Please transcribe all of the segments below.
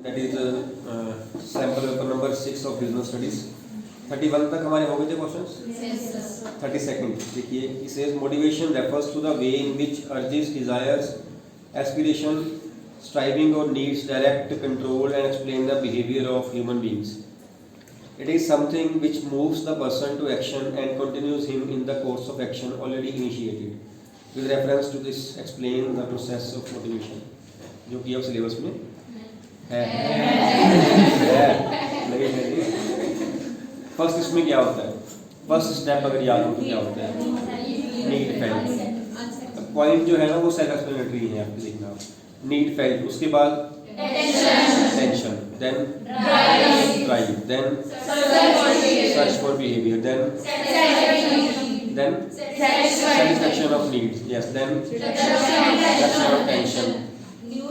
That is sample paper number 6 of business studies. 31 तक हमारे हो गए थे क्वेश्चंस। 32nd देखिए, it says motivation refers to the way in which urges, desires, aspiration, striving or needs direct, control and explain the behavior of human beings. It is something which moves the person to action and continues him in the course of action already initiated. With reference to this, explain the process of motivation. जो कि अब syllabus में है नहीं है। First इसमें क्या होता है? फर्स्ट स्टेप अगर याद हो तो क्या होता है? Need felt. पॉइंट जो है ना वो सेल्फ एक्सप्लेनेटरी है, आपको देखना। नीड फेल्ट, उसके बाद tension, then drive, then search for behaviour, then satisfaction of needs, yes, then reduction of tension, new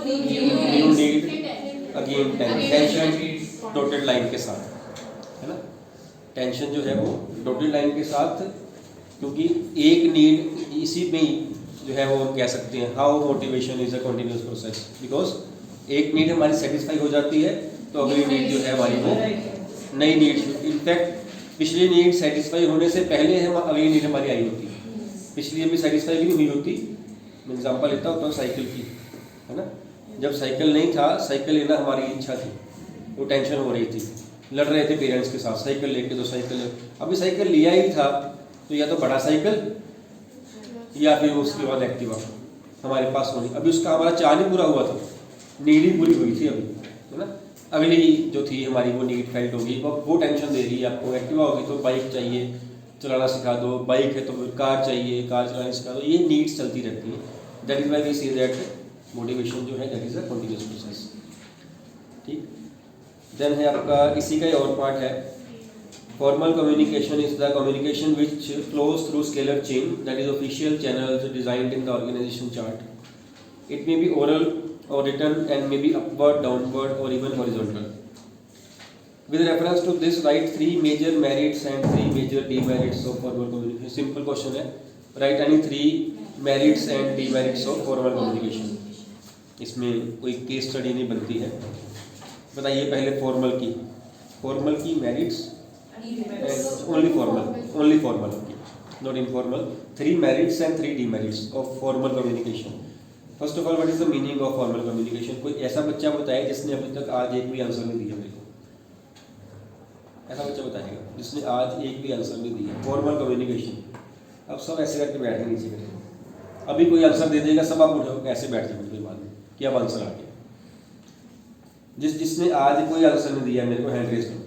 need, again tension dotted line के साथ, है ना? टेंशन जो है वो डॉटेड लाइन के साथ, क्योंकि एक नीड इसी में ही जो है वो कह सकते हैं how motivation is a continuous process. Because एक नीड हमारी सेटिस्फाई हो जाती है तो अगली नीड जो है हमारी वो नई नीड, इनफैक्ट पिछली नीड सेटिस्फाई होने से पहले हम अगली नीड हमारी आई होती है। पिछली अभी सेटिस्फाई भी नहीं हुई होती। मैं एग्जांपल लेता हूँ तो साइकिल की, है ना? जब साइकिल नहीं था, साइकिल लेना हमारी इच्छा थी, वो टेंशन हो रही थी, लड़ रहे थे पेरेंट्स के साथ, साइकिल लेके दो, साइकिल। अभी साइकिल लिया ही था तो या तो बड़ा साइकिल या फिर उसके बाद एक्टिवा हमारे पास होनी। अभी उसका हमारा चार्ज ही पूरा हुआ था, नीड ही पूरी हुई थी अभी, है ना? अगली जो थी हमारी वो नीड फेल्ट होगी, वो टेंशन दे रही है आपको। एक्टिवा होगी तो बाइक चाहिए, चलाना सिखा दो, बाइक है तो फिर कार चाहिए, कार चलाना सिखा दो। ये नीड्स चलती रहती हैं। That is why we say that motivation जो है that is a continuous process. ठीक, देन है आपका इसी का ही और पार्ट है, formal communication is the communication which flows through scalar chain, that is official channels designed in the organization chart. It may be oral or written and may be upward, downward or even horizontal. With reference to this, write 3 major merits and 3 major demerits of formal communication. Simple question है, write any 3 merits and demerits of formal communication. इसमें कोई case study नहीं बनती है। बताइए पहले formal की merits, only formal, not informal. 3 merits and 3 demerits of formal communication. First of all, what is the meaning of formal communication? कोई ऐसा बच्चा बताए जिसने अभी तक आज एक भी आंसर नहीं दिया मेरे को? ऐसा बच्चा बताएगा जिसने आज एक भी आंसर नहीं दिया फॉर्मल कम्युनिकेशन? अब सब ऐसे करके बैठ के नीचे करेंगे। अभी कोई आंसर दे देगा, सब आप उठो ऐसे बैठ जाएंगे फिर बाद में कि अब आंसर आ गया। जिसने आज कोई आंसर नहीं दिया मेरे को हैंड रेज करो।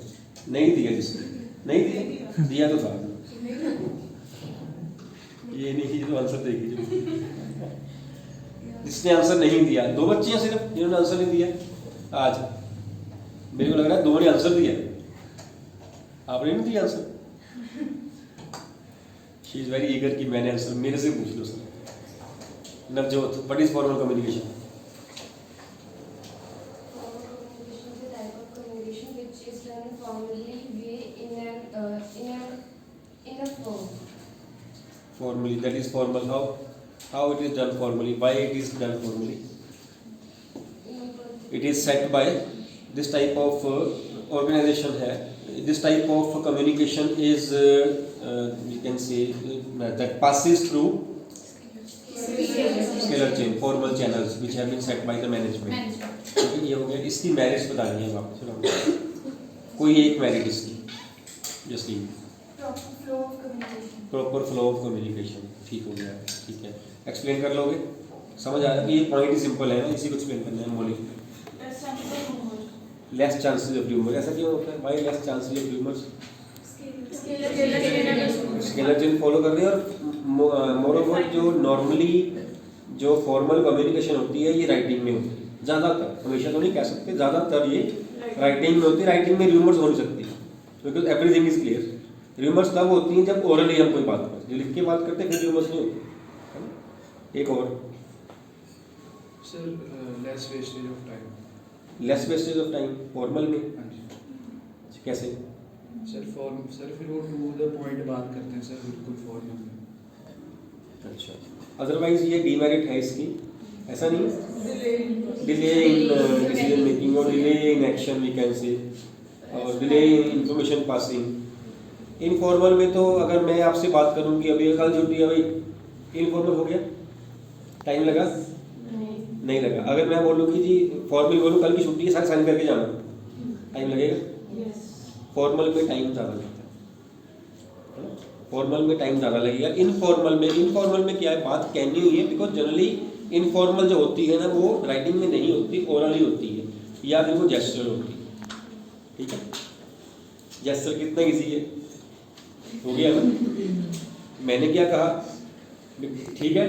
नहीं दिया, जिसने नहीं दिया तो था, ये नहीं कि जो आंसर देगी। जिसने आंसर नहीं दिया, 2 बच्चे हैं सिर्फ जिन्होंने आंसर नहीं दिया आज। मेरे को लग रहा है 2 ने आंसर दिया, आपने नहीं दिया answer. She is very eager कि मैंने आंसर, मेरे से पूछ लो sir. Navjot, what is formal communication? Formally, that is formal. How it is done formally? Why it is done formally? It is set by this type of organization है. This type of communication is we can say that passes through scalar chain, formal channels which have been set by the management. तो ये हो गया। इसकी merits बतानी है आपको। कोई एक मेरिट इसकी, जैसे प्रॉपर फ्लो ऑफ कम्युनिकेशन। ठीक हो गया, ठीक है। एक्सप्लेन कर लोगे? समझ आया कि ये पॉइंट ही सिंपल है ना, इसी को एक्सप्लेन करना है। मॉलिक लेस चांसेस ऑफ ह्यूमर, ऐसा क्यों होता है? Why less chances of humour? Scalar chain follow कर रहे हैं। और मोरोवर जो नॉर्मली जो फॉर्मल कम्युनिकेशन होती है ये राइटिंग में होती है ज़्यादातर, हमेशा तो नहीं कह सकते, ज़्यादातर ये राइटिंग में होती है। राइटिंग में र्यूमर्स हो नहीं सकती because everything is clear. Rumours तब होती हैं जब ओरली हम कोई बात करते हैं, लिख के बात करते हैं फिर र्यूमर्स नहीं होती, है ना? एक और sir, less wastage of time. Less wastage of time formal में? हाँ जी कैसे सर? सर फिर वो टू द पॉइंट बात करते हैं सर, बिल्कुल फॉर्मल में। अच्छा, अदरवाइज ये डीमेरिट है इसकी ऐसा नहीं, डिले इन डिसीजन मेकिंग और delay in action we can say, और delay in information passing. Informal में तो अगर मैं आपसे बात करूं कि अभी कल छुट्टी है भाई, इनफॉर्मल हो गया, टाइम लगा नहीं लगा। अगर मैं बोलूं कि जी फॉर्मल बोलूं कल की छुट्टी है, सारे साइन करके जाना, टाइम लगेगा। फॉर्मल में टाइम ज़्यादा लगता है, फॉर्मल में टाइम ज़्यादा लगेगा। इनफॉर्मल में क्या है, बात कहनी हुई है, बिकॉज जनरली इनफॉर्मल जो होती है ना वो राइटिंग में नहीं होती, ओरली होती है, या फिर वो जेस्चर होती है। ठीक है, जेस्चर कितना इजी है, हो गया ना। मैंने क्या कहा, ठीक है,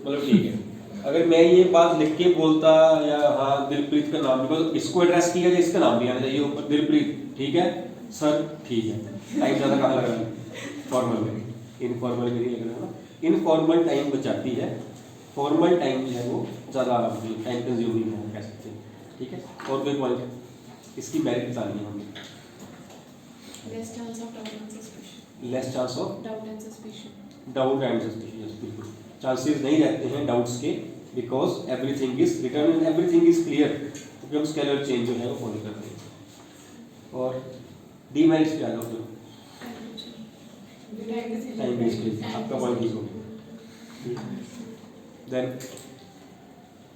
मतलब ठीक है। अगर मैं ये बात लिख के बोलता या हाँ दिलप्रीत का नाम, बिकॉज इसको एड्रेस किया जाए, इसका नाम भी आना चाहिए ऊपर, दिलप्रीत, ठीक है सर, ठीक है। टाइम ज़्यादा कहाँ लग रहा है, फॉर्मल में, इनफॉर्मल में नहीं लग रहा है ना। इनफॉर्मल टाइम बचाती है, फॉर्मल टाइम जो है वो ज़्यादा टाइम कंज्यूमिंग है, कह सकते हैं। ठीक है, और कोई पॉइंट इसकी मेरिट बतानी है हमें। Less chance of doubt and suspicion, less chance of doubt and suspicion, doubt and suspicion, बिल्कुल चांसेस नहीं रहते हैं डाउट्स के, because everything is return and everything is clear, क्योंकि हम स्केलर चेंज जो है वो फॉलो करते हैं। और डीमेरिट्स क्या है, टाइम वेस्टेज, आपका पॉइंट ठीक हो गया। देन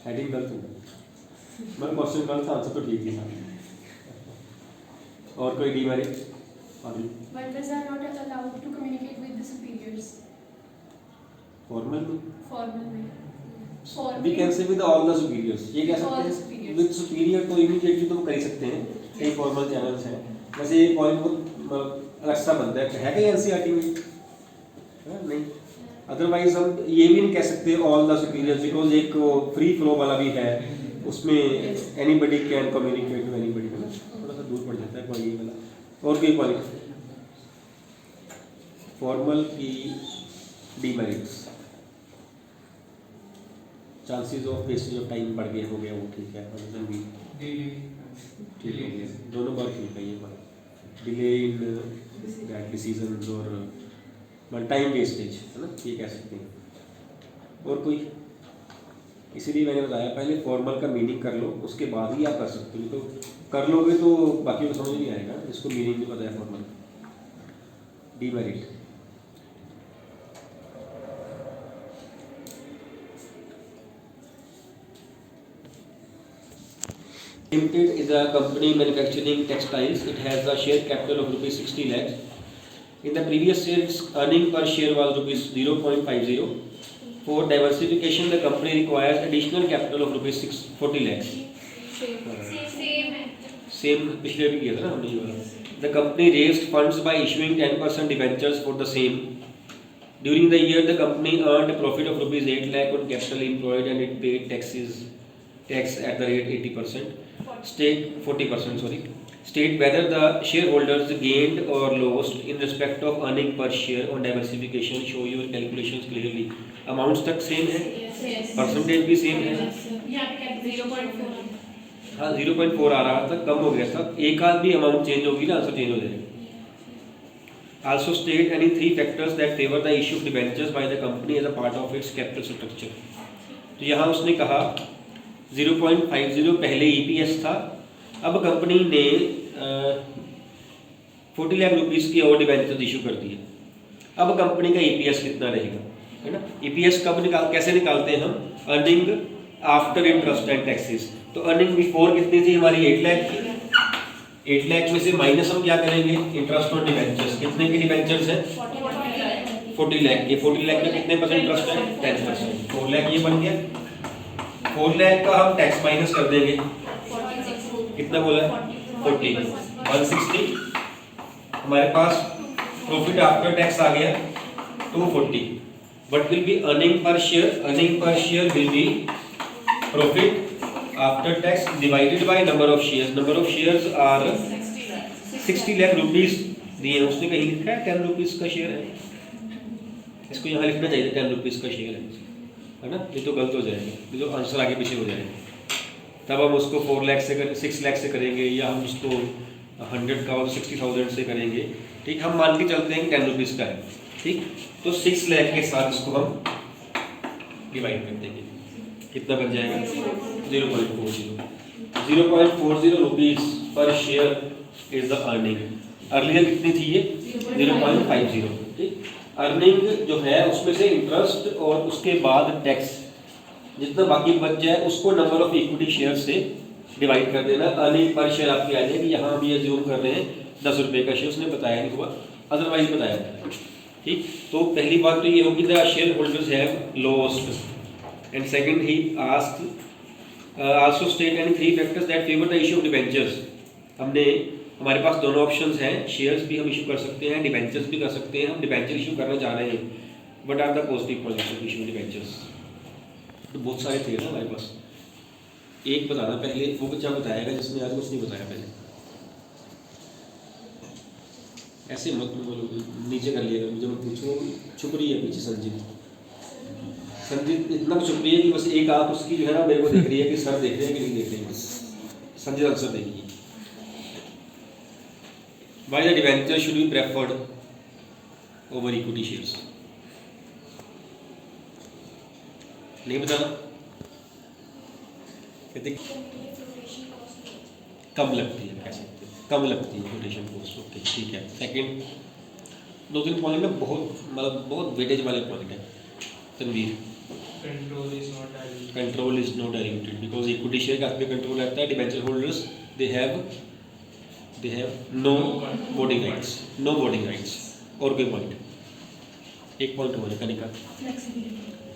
हेडिंग गलत है, मतलब क्वेश्चन गलत था, आंसर तो ठीक ही था। और कोई demerit, Workers are not allowed to communicate with the superiors. Formal में Formal में. We can say with all the superiors, ये कह सकते हैं विद सुपीरियर, तो इमीडिएटली तो कर ही सकते हैं, कई फॉर्मल चैनल्स हैं। वैसे ये पॉइंट बहुत अलग सा बनता है कहीं एनसीईआरटी में नहीं, अदरवाइज हम ये भी नहीं कह सकते ऑल द सुपीरियर्स, बिकॉज एक फ्री फ्लो वाला भी है, उसमें anybody can communicate to anybody, है ना, थोड़ा सा दूर पड़ जाता है पॉइंट ये वाला। और कोई पॉइंट फॉर्मल की demerits, chances of wastage of time बढ़ गए, हो गया वो ठीक है, भी ठीक हो गया, दोनों बार ठीक है ये बात। डिले इन दैट डिसीजंस और टाइम वेस्टेज, है ना, ये कह सकते हैं। और कोई, इसीलिए मैंने बताया पहले फॉर्मल का मीनिंग कर लो, उसके बाद ही आप कर सकते हो, तो कर लोगे तो बाकी को समझ नहीं आएगा, इसको मीनिंग भी पता है formal. Demerit, Limited is a company manufacturing textiles. It has a share capital of rupees 60 lakhs. In the previous year, its earning per share was rupees 0.50. For diversification, the company requires additional capital of rupees 40 lakhs. Same पिछले भी किया था ना हमने ये वाला. The company raised funds by issuing 10% debentures for the same. During the year, the company earned a profit of rupees 8 lakh on capital employed, and it paid tax at the rate 80%. State 40%, sorry. State whether the shareholders gained or lost in respect of earning per share on diversification. Show your calculations clearly. Amounts तक same है, percentage भी same है। हाँ 0.4 आ रहा था, कम हो गया था, एक आध भी अमाउंट चेंज होगी ना, आंसर चेंज हो जाएगा। Also state any three factors that favor the issue of debentures by the company as a part of its capital structure. तो यहाँ उसने कहा 0.50 पहले EPS था, अब कंपनी ने 40 लाख रुपीस की और डिबेंचर्स इशू कर दिए। अब कंपनी का EPS कितना रहेगा, है ना। EPS कब कैसे निकालते हैं हम, earning after interest and taxes. तो अर्निंग बिफोर कितनी थी हमारी, 8 लाख की। 8 लाख में से माइनस हम क्या करेंगे, इंटरेस्ट और डिबेंचर्स। कितने के डिबेंचर्स है, 40 लाख के। 40 लाख का कितने परसेंट इंटरेस्ट है, 10%। 4 लाख ये बन गया। 4 लाख का हम टैक्स माइनस कर देंगे, कितना बोला है, 40, 160। हमारे पास प्रॉफिट आफ्टर टैक्स आ गया 240, but will be earning per share. Earning per share will be profit after tax divided by number of shares. Number of shares are 60 lakh rupees दिए, उसने कहीं लिखा है 10 रुपीस का शेयर है, इसको यहाँ लिखना चाहिए 10 रुपीस का शेयर है ना, ये तो गलत हो जाएगा, ये तो आंसर आगे पीछे हो जाएगा। तब हम उसको 4 लाख से 6 लाख से करेंगे, या हम उसको 100 का और 60,000 से करेंगे। ठीक, हम मान के चलते हैं कि 10 रुपीज़ का है, ठीक। तो 6 लाख के साथ इसको हम डिवाइड कर देंगे, कितना बन जाएगा 0.40 रुपीज़ पर share is the earning. Earning कितनी थी ये 0.50। ठीक, अर्निंग जो है उसमें से इंटरेस्ट और उसके बाद टैक्स जितना बाकी बच जाए उसको नंबर ऑफ इक्विटी शेयर से डिवाइड कर देना। अर्निंग पर शेयर आपकी आ जाएगी। यहाँ हम ये ज्यूम कर रहे हैं 10 रुपये का शेयर, उसने बताया नहीं हुआ, अदरवाइज बताया था। ठीक, तो पहली बात तो ये होगी the share holders have lost, and second he asked also state any 3 factors that favour the issue of debentures. हमने हमारे पास दोनों ऑप्शंस हैं, शेयर्स भी हम इशू कर सकते हैं, डिबेंचर्स भी कर सकते हैं। हम डिबेंचर इशू करना चाह रहे हैं, what are the positive points of issue debentures? तो बहुत सारे थे ना हमारे पास, एक बताना पहले, वो बच्चा बताएगा जिसने आज कुछ नहीं बताया पहले। ऐसे मत बोलो, नीचे कर लिएगा, मुझे मत पूछो। छुप रही है पीछे संजीत इतना छुप रही है कि बस एक आंख उसकी जो है ना मेरे को देख रही है कि सर देख रहे हैं कि नहीं देख रहे हैं। बस संजीत आंसर देखिए, why the debenture should be preferred over equity shares? नहीं बताना, कहते कम लगती है, कह सकते हैं कम लगती है फ्लोटेशन कॉस्ट। ओके ठीक है। सेकंड 2-3 पॉइंट में बहुत वेटेज वाले पॉइंट है। Tanveer, control is not diluted because equity share का आपके कंट्रोल रहता है। Debenture holders they have no voting rights, no voting rights। और कोई पॉइंट? एक पॉइंट हो रहा है Kanika,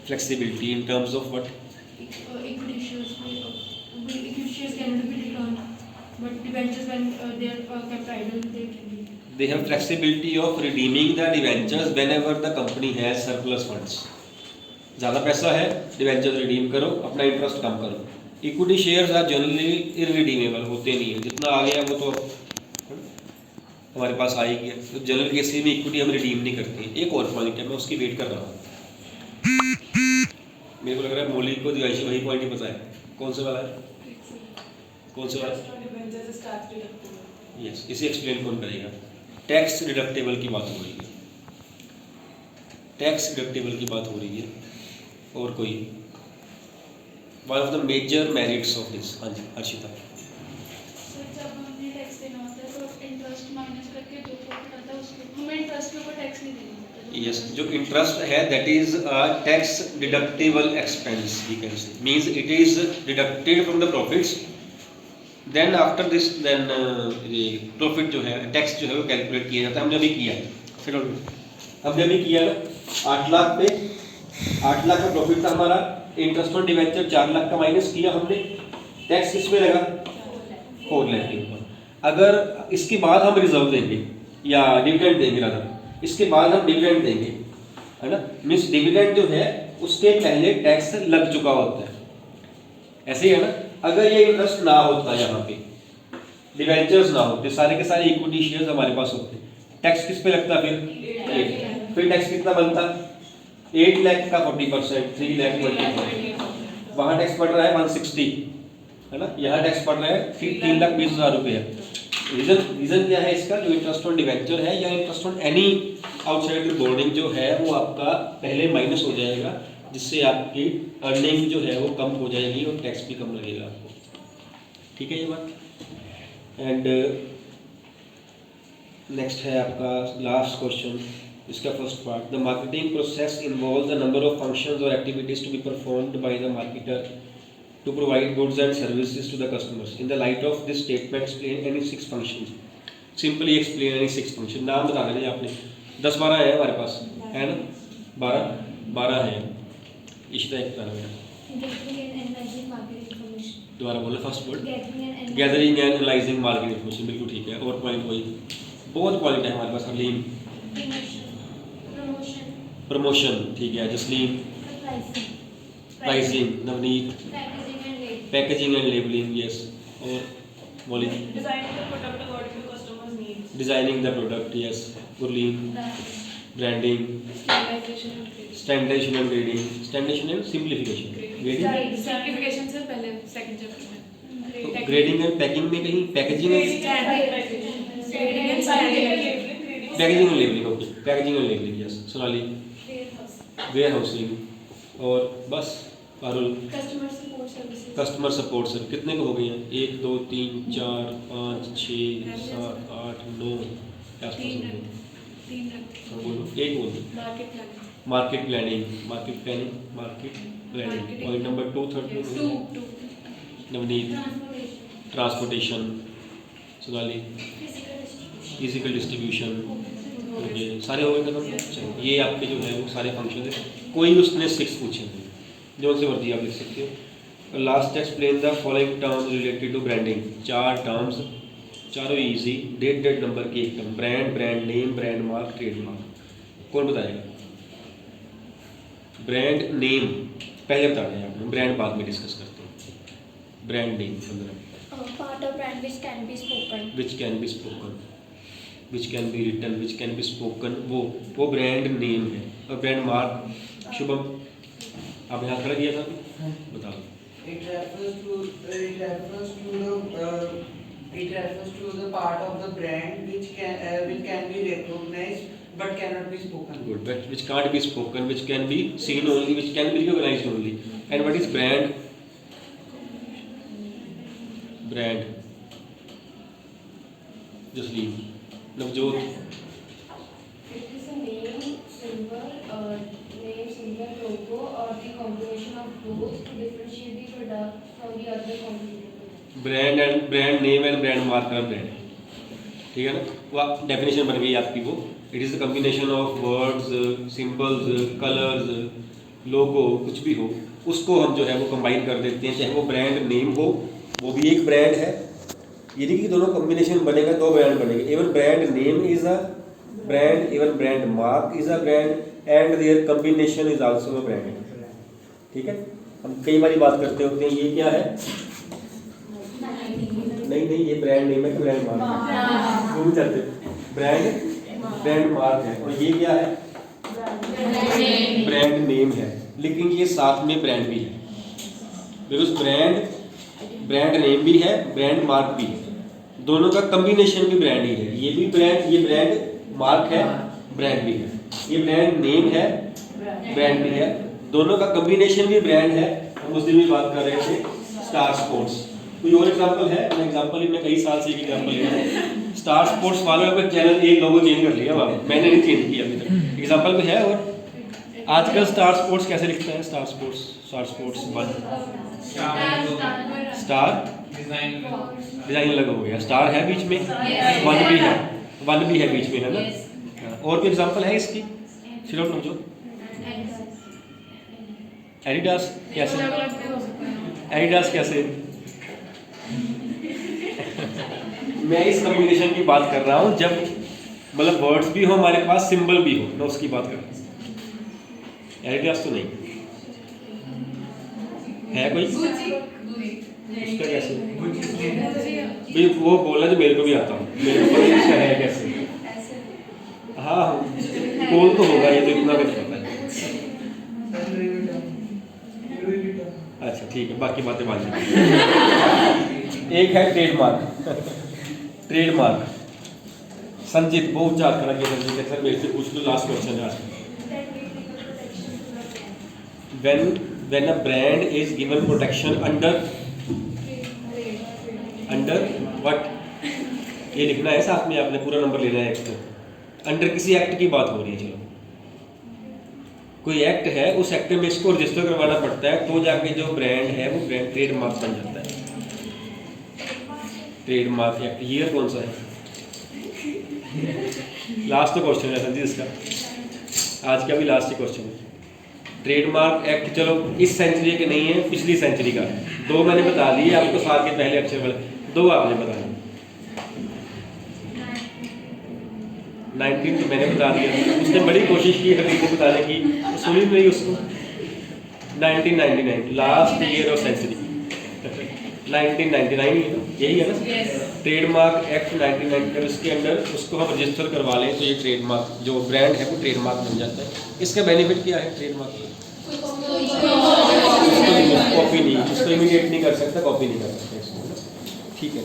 flexibility in terms of what? Equity shares cannot be returned, but debentures when they are kept idle, they can be. They have flexibility of redeeming the debentures whenever the company has surplus funds। ज़्यादा पैसा है, debenture redeem करो, अपना interest कम करो। Equity shares are generally irredeemable, होते नहीं है, जितना आ गया वो तो हमारे पास आएगी। तो जनरल केसेस में इक्विटी हम रिडीम नहीं करते। एक और पॉइंट है, मैं उसकी वेट कर रहा हूँ। मेरे को लग रहा है मौलिक को दिवाइशी वही पॉइंट ही पता है। कौन सा वाला है? कौन सा वाला? यस, इसे एक्सप्लेन कौन करेगा? टैक्स डिडक्टेबल की बात हो रही है, टैक्स डिडक्टेबल की बात हो रही है। और कोई one of the major merits of this. हाँ जी हर्षिता। यस, जो इंटरेस्ट है that is tax deductible expense, we can say, means it is deducted from the profits, then after this then profit जो है, टैक्स जो है वो कैलकुलेट किया जाता है। हमने अभी किया, फिर हमने अभी किया ना 8 लाख पे, 8 लाख का प्रॉफिट था हमारा, इंटरेस्ट ऑन डिबेंचर 4 लाख का माइनस किया हमने, टैक्स किस पे लगा? 4 लाख के ऊपर। अगर इसके बाद हम रिजर्व देंगे या डिविडेंड देंगे, राधा इसके बाद हम डिविडेंड देंगे, है ना, मीन्स डिविडेंड जो है उसके पहले टैक्स लग चुका होता है, ऐसे ही है ना। अगर ये इंटरेस्ट ना होता, यहाँ पे डिवेंचर्स ना होते, सारे के सारे इक्विटी शेयर्स हमारे पास होते, टैक्स किस पे लगता? फिर टैक्स कितना बनता? 8 लाख का 40%, 3 लाख 20%। वहाँ टैक्स पड़ रहा है 160, है ना, यहाँ टैक्स पड़ रहा है 3,20,000 रुपये। रीजन क्या है इसका? जो इंटरेस्ट ऑन डिवेंचर है या interest on any outside boarding जो है वो आपका पहले माइनस हो जाएगा, जिससे आपकी अर्निंग जो है वो कम हो जाएगी और टैक्स भी कम लगेगा आपको। ठीक है ये बात। एंड नेक्स्ट है आपका लास्ट क्वेश्चन, इसका first part. The marketing process involve the number of functions और activities to be performed by the marketer to provide goods and services to the customers. In the light of this statement, explain any 6 functions. Simply explain any 6 functions. नाम बता देंगे आपने, 10-12 है हमारे पास, है ना, 12 है। इशिता एक बता रहा है, दोबारा बोलो first word. Gathering and analysing market information, बिल्कुल ठीक है। और पॉइंट वही, बहुत पॉइंट है हमारे पास। हरलीन प्रमोशन, ठीक है। Jasleen pricing, Navneet packaging and labelling, yes. और Maulik designing the product, yes. Gurleen branding, standardisation and grading, standardisation and simplification, simplification से पहले सेकंड चैप्टर में। तो ग्रेडिंग एंड पैकिंग में कहीं packaging and labelling, okay, packaging and labelling, yes. Sonali warehousing, और बस Parul customer support services. Customer support sir कितने को हो गई हैं? 1 2 3 4 5 6 7 8 9 आसपास हो गई। 3 रख। हाँ, बोलो एक बोलो। Market planning. Market planning point number 2 third 2 Navneet transportation, Sonali physical distribution, okay सारे हो गए खत्म। चलो ये आपके जो है वो सारे फंक्शन है। कोई उसने 6 पूछे हैं, जो उनसे मर्जी आप लिख सकते हो। Last explain the following terms related to branding. 4 terms, चारों इजी। डेट नंबर के एक term, brand, brand name, brand mark, trademark. कौन बताएगा? ब्रांड नेम पहले बताना है आपने, ब्रांड बाद में डिस्कस करते हैं। Brand name 15, Part of brand which can be spoken. Which can be spoken, which can be written, which can be spoken, वो ब्रांड नेम है। और ब्रांड मार्क, शुभम आपने हाथ खड़ा किया था, बता दो। It refers to the part of the brand which can be recognized but cannot be spoken. Good. But which can't be spoken, which can be seen only, which can be recognized only. And what is brand? Brand. Just leave. Navjot. It is a name, symbol, logo, or the combination of those to differentiate the product from the other competitor. Brand name and brand mark का brand, ठीक है ना। वो definition बन गई आपकी वो। It is the combination of words, symbols, colours, logo, कुछ भी हो उसको हम जो है वो कंबाइन कर देते हैं, चाहे वो ब्रांड नेम हो, वो भी एक ब्रांड है। ये नहीं कि दोनों कॉम्बिनेशन बनेगा तो ब्रांड बनेगा। Even brand name is a brand, even brand mark is a brand and there combination is also a brand. ठीक है, हम कई बार बात करते होते हैं ये क्या है, नहीं ये ब्रांड नेम है कि ब्रांड मार्क है, वो भी चलते ब्रांड मार्क है। और ये क्या है, ब्रांड नेम है, लेकिन ये साथ में ब्रांड भी है, बिकॉज ब्रांड नेम भी है, ब्रांड मार्क भी है, दोनों का कॉम्बिनेशन भी ब्रांड ही है। ये भी ब्रांड, ये ब्रांड मार्क है, ब्रांड भी है, ये ब्रांड नेम है, ब्रांड भी है, दोनों का कॉम्बिनेशन भी ब्रांड है। हम उस दिन भी बात कर रहे थे स्टार स्पोर्ट्स। कोई और एग्जांपल है? एग्जांपल मैं कई साल से एक एग्जांपल ले रहा हूँ। स्टार स्पोर्ट्स वालों का चैनल एक लोगो चेंज कर लिया, मैंने नहीं चेंज किया अभी तक। एग्जांपल भी है। और आजकल स्टार स्पोर्ट्स कैसे लिखते हैं? स्टार स्पोर्ट्स 1 स्टार डिजाइन अलग हो गया, स्टार है बीच में, 1 भी है बीच में, है ना। और कोई एग्जांपल है इसकी? सिर्फ जो एडिडास कैसे, एडिडास कैसे? मैं इस कम्युनिकेशन की बात कर रहा हूँ जब मतलब वर्ड्स भी हो हमारे पास, सिंबल भी हो, मैं उसकी बात कर रहा हूँ। एडिडास तो नहीं है कोई, उसका कैसे भाई वो बोला जो मेरे को भी आता हूँ, मेरे को पता इसका है कैसे। हाँ बोल तो होगा, ये तो इतना कुछ पता है। अच्छा ठीक है, बाकी बातें मान लीजिए। एक है ट्रेडमार्क। संजीत वो उच्चार करा कि संजीत सर मेरे से पूछ लो, लास्ट क्वेश्चन है आज। when a brand is given protection under what, ये लिखना है साथ में, आपने पूरा नंबर लेना है। एक्ट अंडर किसी एक्ट की बात हो रही है, चलो कोई एक्ट है, उस एक्ट में इसको रजिस्टर करवाना पड़ता है, तो जाके जो ब्रांड है वो ब्रांड ट्रेडमार्क बन जाता है। ट्रेडमार्क एक्ट ईयर कौन सा है? लास्ट तो क्वेश्चन है संजीत इसका, आज का भी लास्ट क्वेश्चन है। ट्रेडमार्क एक्ट चलो इस सेंचुरी के नहीं है, पिछली सेंचुरी का है। 2 मैंने बता दिए आपको, साल के पहले अक्षर वाले 2 आपने बता दिए। 19 तो मैंने बता दिया, उसने बड़ी कोशिश की हकीकत को बताने की, सुनी नहीं उसको। 1999 लास्ट ईयर ऑफ सेंचुरी 1999 यही है ना। ट्रेडमार्क एक्ट 1999, उसके अंडर उसको हम रजिस्टर करवा लें तो ये ट्रेडमार्क जो ब्रांड है वो ट्रेडमार्क बन जाता है। इसका बेनिफिट क्या है ट्रेडमार्क? कॉपी नहीं, उसको इमीडिएट नहीं कर सकता, कॉपी नहीं कर सकता इसको, ठीक है।